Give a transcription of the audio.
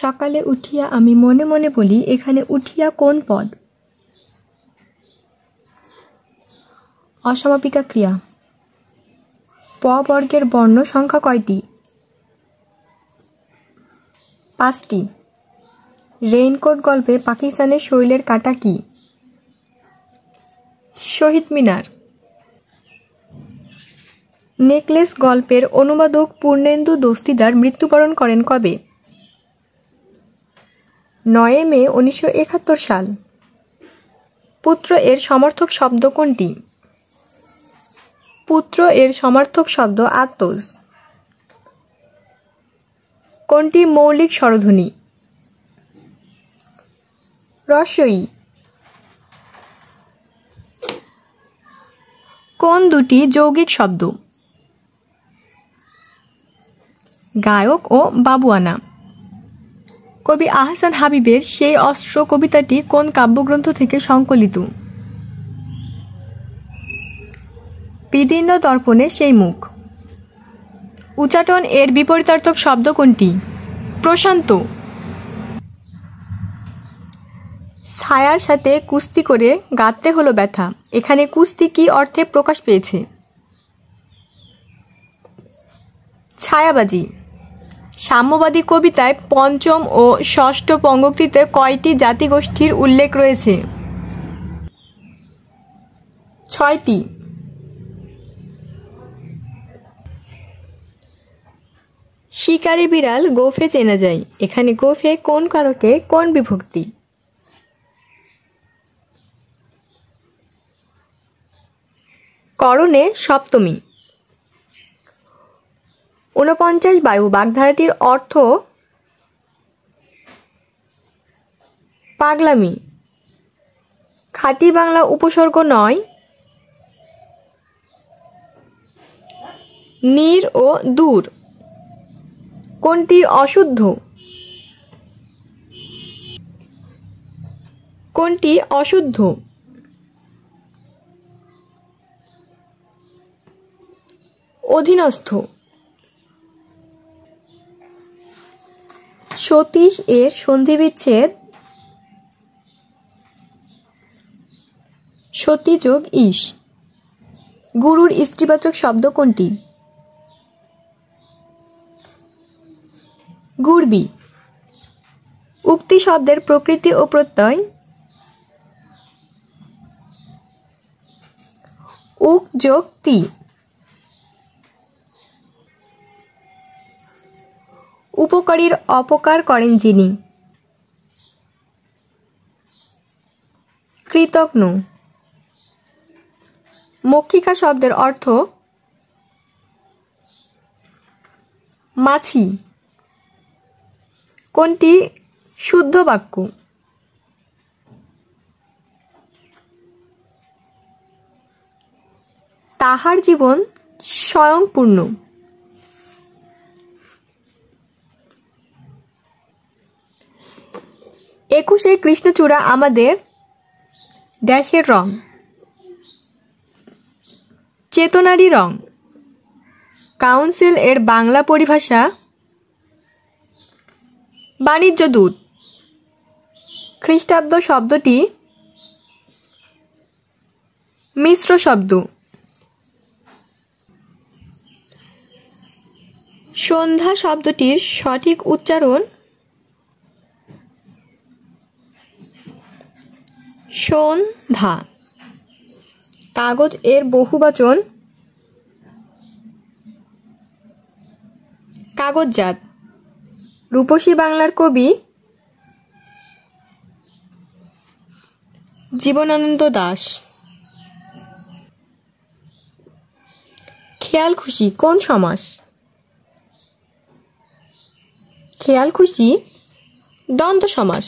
সকালে উঠিয়া আমি মনে মনে বলি, এখানে উঠিয়া কোন পদ? অসমাপিকা ক্রিয়া। প বর্গের বর্ণ সংখ্যা কয়টি? 5টি। রেইনকোট গল্পে পাকিস্তানের শৈলের কাঁটা কি? শহীদ মিনার। নেকলেস গল্পের অনুবাদক পূর্ণেন্দু দস্তিদার মৃত্যুবরণ করেন কবে? 9 মে 1971 সাল। পুত্র এর সমার্থক শব্দ কোনটি? পুত্র এর সমার্থক শব্দ আতজ। কোনটি মৌলিক স্বরধ্বনি? রস্বই। কোন দুটি যৌগিক শব্দ? গায়ক ও বাবুয়ানা। কবি আহসান হাবীবের সেই অস্ত্র কবিতাটি কোন কাব্যগ্রন্থ থেকে সংকলিত? বিদীর্ণ দর্পণে সেই মুখ। উচাটন এর বিপরীতার্থক শব্দ কোনটি? প্রশান্ত। ছায়ার সাথে কুস্তি করে গাত্রে হলো ব্যথা, এখানে কুস্তি কি অর্থে প্রকাশ পেয়েছে? ছায়াবাজি। সাম্যবাদী কবিতায় পঞ্চম ও ষষ্ঠ পঙ্ক্তিতে কয়টি জাতিগোষ্ঠীর উল্লেখ রয়েছে? 6টি। শিকারী বিড়াল গোফে চেনা যায়, এখানে গোফে কোন কারকে কোন বিভক্তি? করণে সপ্তমী। 49 বায়ু বাগধারাটির অর্থ পাগলামি। খাঁটি বাংলা উপসর্গ 9 নীর ও দূর। কোনটি অশুদ্ধ? কোনটি অশুদ্ধ? অধীনস্থ। সতীশ এর সন্ধিবিচ্ছেদ সতী যোগ ঈশ। গুরুর স্ত্রীবাচক শব্দ কোনটি? গুরবি। উক্তি শব্দের প্রকৃতি ও প্রত্যয়? উক যোগ তি। উপকারীর অপকার করেন যিনি? কৃতজ্ঞ। মক্ষিকা শব্দের অর্থ? মাছি। কোনটি শুদ্ধ বাক্য? তাহার জীবন স্বয়ংপূর্ণ। একুশে কৃষ্ণচূড়া আমাদের ড্যাশের রং। চেতনারই রং। কাউন্সিল এর বাংলা পরিভাষা? বাণিজ্য দূত। খ্রিস্টাব্দ শব্দটি মিশ্র শব্দ। সন্ধ্যা শব্দটির সঠিক উচ্চারণ? সন্ধ্যা। কাগজ এর বহুবচন? কাগজজাত। রূপসী বাংলার কবি? জীবনানন্দ দাশ। খেয়াল খুশি কোন সমাস? খেয়াল খুশি দ্বন্দ্ব সমাস।